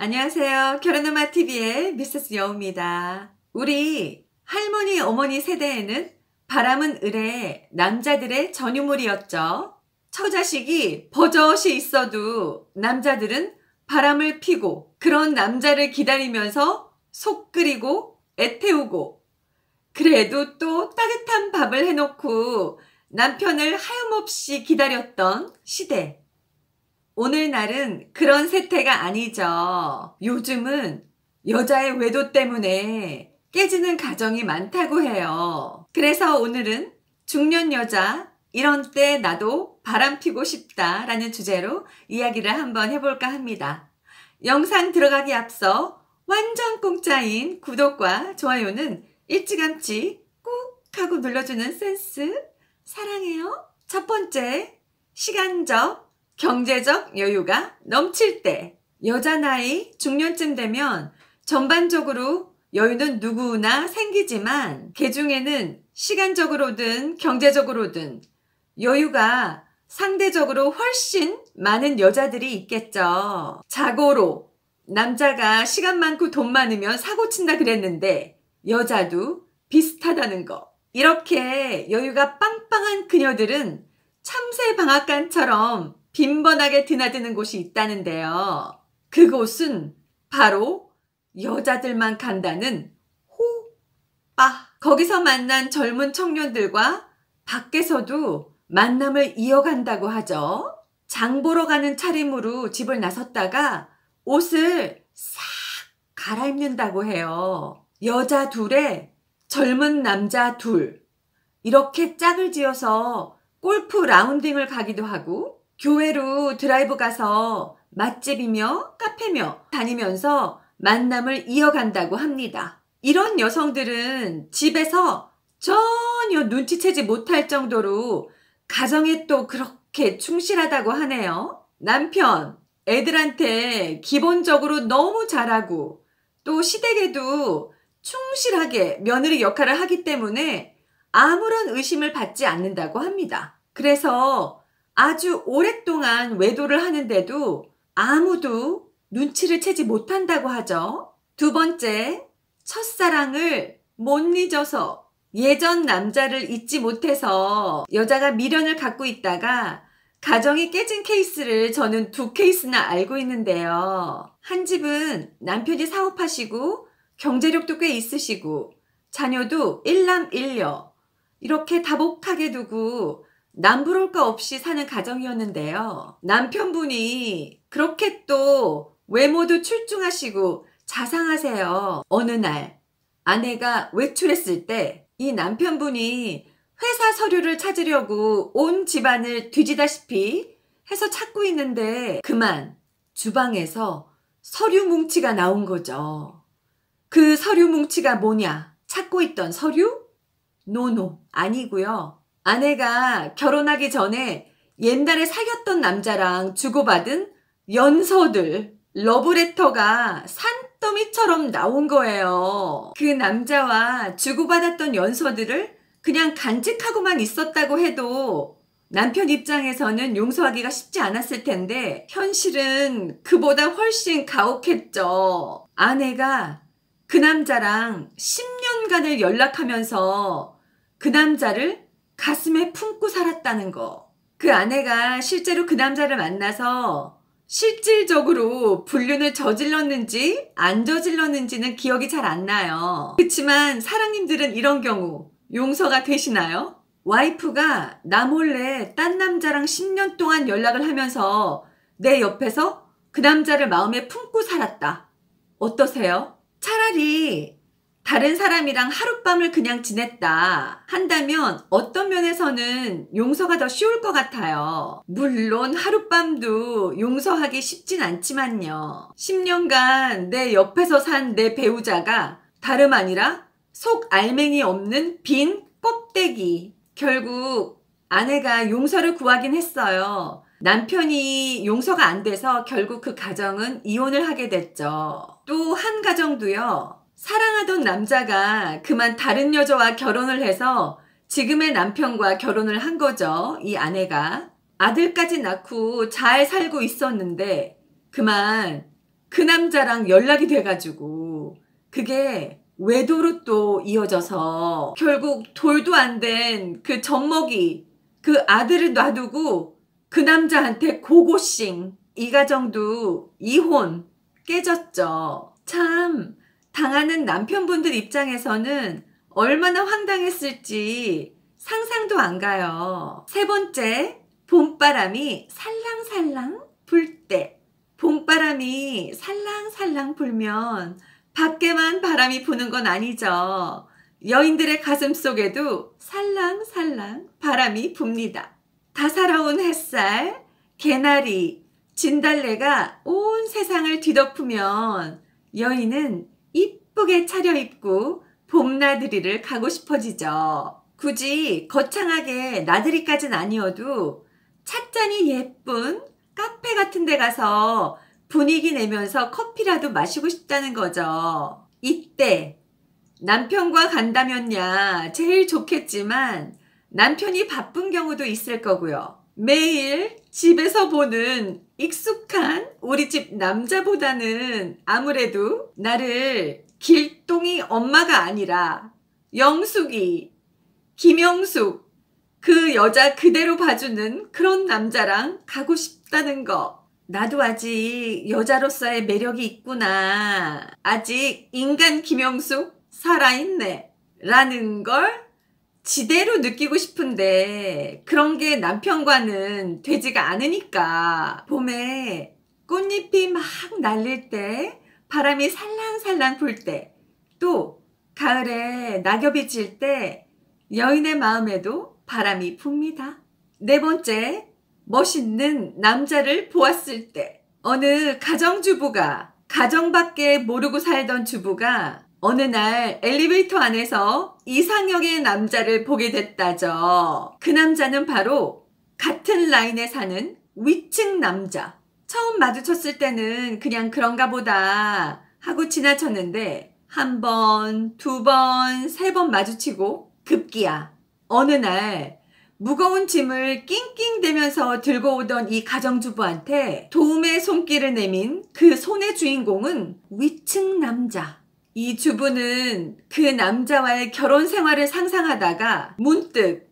안녕하세요. 결혼음악TV의 미세스 여우입니다. 우리 할머니, 어머니 세대에는 바람은 을의 남자들의 전유물이었죠. 처자식이 버젓이 있어도 남자들은 바람을 피고 그런 남자를 기다리면서 속 끓이고 애태우고 그래도 또 따뜻한 밥을 해놓고 남편을 하염없이 기다렸던 시대. 오늘날은 그런 세태가 아니죠. 요즘은 여자의 외도 때문에 깨지는 가정이 많다고 해요. 그래서 오늘은 중년 여자, 이런 때 나도 바람 피고 싶다라는 주제로 이야기를 한번 해볼까 합니다. 영상 들어가기 앞서 완전 공짜인 구독과 좋아요는 일찌감치 꾹 하고 눌러주는 센스 사랑해요. 첫 번째, 시간적 경제적 여유가 넘칠 때. 여자 나이 중년쯤 되면 전반적으로 여유는 누구나 생기지만 그중에는 시간적으로든 경제적으로든 여유가 상대적으로 훨씬 많은 여자들이 있겠죠. 자고로 남자가 시간 많고 돈 많으면 사고 친다 그랬는데 여자도 비슷하다는 거. 이렇게 여유가 빵빵한 그녀들은 참새 방앗간처럼 빈번하게 드나드는 곳이 있다는데요. 그곳은 바로 여자들만 간다는 호빠. 거기서 만난 젊은 청년들과 밖에서도 만남을 이어간다고 하죠. 장 보러 가는 차림으로 집을 나섰다가 옷을 싹 갈아입는다고 해요. 여자 둘에 젊은 남자 둘. 이렇게 짝을 지어서 골프 라운딩을 가기도 하고 교회로 드라이브 가서 맛집이며 카페며 다니면서 만남을 이어간다고 합니다. 이런 여성들은 집에서 전혀 눈치채지 못할 정도로 가정에 또 그렇게 충실하다고 하네요. 남편, 애들한테 기본적으로 너무 잘하고 또 시댁에도 충실하게 며느리 역할을 하기 때문에 아무런 의심을 받지 않는다고 합니다. 그래서 아주 오랫동안 외도를 하는데도 아무도 눈치를 채지 못한다고 하죠. 두 번째, 첫사랑을 못 잊어서 예전 남자를 잊지 못해서 여자가 미련을 갖고 있다가 가정이 깨진 케이스를 저는 2케이스나 알고 있는데요. 한 집은 남편이 사업하시고 경제력도 꽤 있으시고 자녀도 일남일녀 이렇게 다복하게 두고 남부러울 거 없이 사는 가정이었는데요. 남편분이 그렇게 또 외모도 출중하시고 자상하세요. 어느 날 아내가 외출했을 때 이 남편분이 회사 서류를 찾으려고 온 집안을 뒤지다시피 해서 찾고 있는데 그만 주방에서 서류 뭉치가 나온 거죠. 그 서류 뭉치가 뭐냐? 찾고 있던 서류? 노노, 아니고요. 아내가 결혼하기 전에 옛날에 사귀었던 남자랑 주고받은 연서들, 러브레터가 산더미처럼 나온 거예요. 그 남자와 주고받았던 연서들을 그냥 간직하고만 있었다고 해도 남편 입장에서는 용서하기가 쉽지 않았을 텐데 현실은 그보다 훨씬 가혹했죠. 아내가 그 남자랑 10년간을 연락하면서 그 남자를 가슴에 품고 살았다는 거. 그 아내가 실제로 그 남자를 만나서 실질적으로 불륜을 저질렀는지 안 저질렀는지는 기억이 잘 안 나요. 그렇지만 사랑님들은 이런 경우 용서가 되시나요? 와이프가 나 몰래 딴 남자랑 10년 동안 연락을 하면서 내 옆에서 그 남자를 마음에 품고 살았다. 어떠세요? 차라리 다른 사람이랑 하룻밤을 그냥 지냈다 한다면 어떤 면에서는 용서가 더 쉬울 것 같아요. 물론 하룻밤도 용서하기 쉽진 않지만요. 10년간 내 옆에서 산 내 배우자가 다름 아니라 속 알맹이 없는 빈 껍데기. 결국 아내가 용서를 구하긴 했어요. 남편이 용서가 안 돼서 결국 그 가정은 이혼을 하게 됐죠. 또 한 가정도요. 사랑하던 남자가 그만 다른 여자와 결혼을 해서 지금의 남편과 결혼을 한 거죠. 이 아내가. 아들까지 낳고 잘 살고 있었는데 그만 그 남자랑 연락이 돼가지고 그게 외도로 또 이어져서 결국 돌도 안 된 그 젖먹이 그 아들을 놔두고 그 남자한테 고고싱. 이 가정도 이혼 깨졌죠. 참 당하는 남편분들 입장에서는 얼마나 황당했을지 상상도 안 가요. 세 번째, 봄바람이 살랑살랑 불 때. 봄바람이 살랑살랑 불면 밖에만 바람이 부는 건 아니죠. 여인들의 가슴 속에도 살랑살랑 바람이 붑니다. 다사로운 햇살, 개나리, 진달래가 온 세상을 뒤덮으면 여인은 이쁘게 차려입고 봄나들이를 가고 싶어지죠. 굳이 거창하게 나들이까진 아니어도 찻잔이 예쁜 카페 같은 데 가서 분위기 내면서 커피라도 마시고 싶다는 거죠. 이때 남편과 간다면야 제일 좋겠지만 남편이 바쁜 경우도 있을 거고요. 매일 집에서 보는 익숙한 우리 집 남자보다는 아무래도 나를 길동이 엄마가 아니라 영숙이, 김영숙, 그 여자 그대로 봐주는 그런 남자랑 가고 싶다는 거. 나도 아직 여자로서의 매력이 있구나. 아직 인간 김영숙 살아있네. 라는 걸 지대로 느끼고 싶은데 그런 게 남편과는 되지가 않으니까. 봄에 꽃잎이 막 날릴 때, 바람이 살랑살랑 불 때, 또 가을에 낙엽이 질 때 여인의 마음에도 바람이 붑니다. 네 번째, 멋있는 남자를 보았을 때. 어느 가정주부가, 가정밖에 모르고 살던 주부가 어느 날 엘리베이터 안에서 이상형의 남자를 보게 됐다죠. 그 남자는 바로 같은 라인에 사는 위층 남자. 처음 마주쳤을 때는 그냥 그런가 보다 하고 지나쳤는데 한 번, 두 번, 세 번 마주치고 급기야 어느 날 무거운 짐을 낑낑대면서 들고 오던 이 가정주부한테 도움의 손길을 내민 그 손의 주인공은 위층 남자. 이 주부는 그 남자와의 결혼 생활을 상상하다가 문득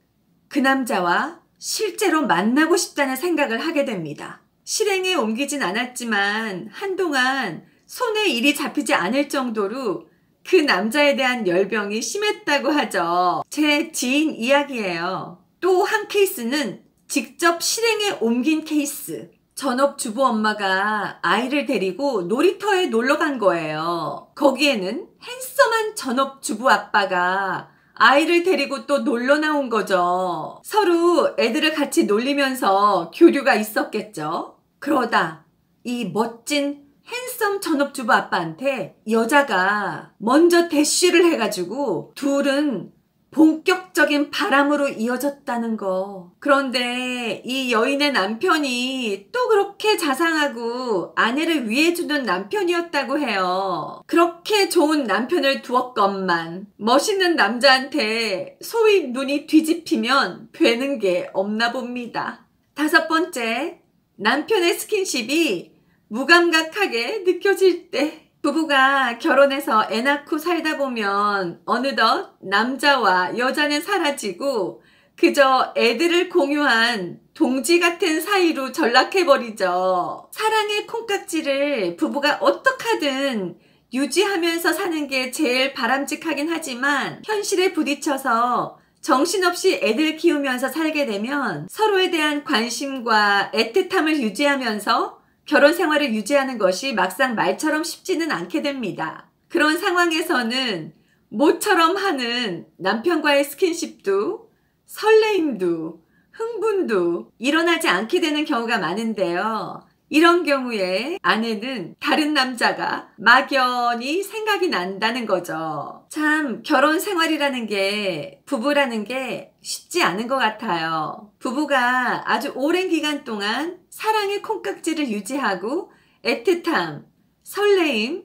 그 남자와 실제로 만나고 싶다는 생각을 하게 됩니다. 실행에 옮기진 않았지만 한동안 손에 일이 잡히지 않을 정도로 그 남자에 대한 열병이 심했다고 하죠. 제 지인 이야기예요. 또 한 케이스는 직접 실행에 옮긴 케이스. 전업주부 엄마가 아이를 데리고 놀이터에 놀러 간 거예요. 거기에는 핸섬한 전업주부 아빠가 아이를 데리고 또 놀러 나온 거죠. 서로 애들을 같이 놀리면서 교류가 있었겠죠. 그러다 이 멋진 핸섬 전업주부 아빠한테 여자가 먼저 대쉬를 해가지고 둘은 본격적인 바람으로 이어졌다는 거. 그런데 이 여인의 남편이 또 그렇게 자상하고 아내를 위해주는 남편이었다고 해요. 그렇게 좋은 남편을 두었건만 멋있는 남자한테 소위 눈이 뒤집히면 되는 게 없나 봅니다. 다섯 번째, 남편의 스킨십이 무감각하게 느껴질 때. 부부가 결혼해서 애 낳고 살다 보면 어느덧 남자와 여자는 사라지고 그저 애들을 공유한 동지 같은 사이로 전락해버리죠. 사랑의 콩깍지를 부부가 어떻게 하든 유지하면서 사는 게 제일 바람직하긴 하지만 현실에 부딪혀서 정신없이 애들 키우면서 살게 되면 서로에 대한 관심과 애틋함을 유지하면서 결혼 생활을 유지하는 것이 막상 말처럼 쉽지는 않게 됩니다. 그런 상황에서는 모처럼 하는 남편과의 스킨십도 설레임도 흥분도 일어나지 않게 되는 경우가 많은데요. 이런 경우에 아내는 다른 남자가 막연히 생각이 난다는 거죠. 참 결혼 생활이라는 게, 부부라는 게 쉽지 않은 것 같아요. 부부가 아주 오랜 기간 동안 사랑의 콩깍지를 유지하고 애틋함, 설레임,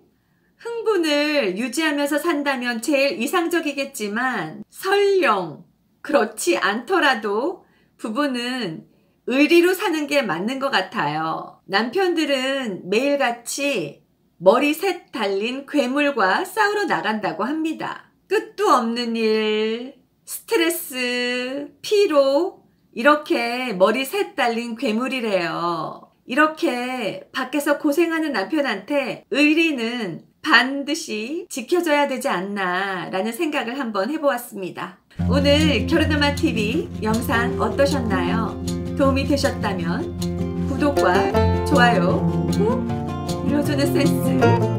흥분을 유지하면서 산다면 제일 이상적이겠지만 설령 그렇지 않더라도 부부는 의리로 사는 게 맞는 것 같아요. 남편들은 매일같이 머리 셋 달린 괴물과 싸우러 나간다고 합니다. 끝도 없는 일, 스트레스, 피로, 이렇게 머리 셋 달린 괴물이래요. 이렇게 밖에서 고생하는 남편한테 의리는 반드시 지켜줘야 되지 않나 라는 생각을 한번 해보았습니다. 오늘 결혼음악TV 영상 어떠셨나요? 도움이 되셨다면 구독과 좋아요 꾹 눌러주는 센스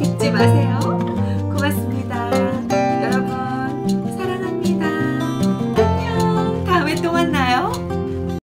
잊지 마세요. 고맙습니다.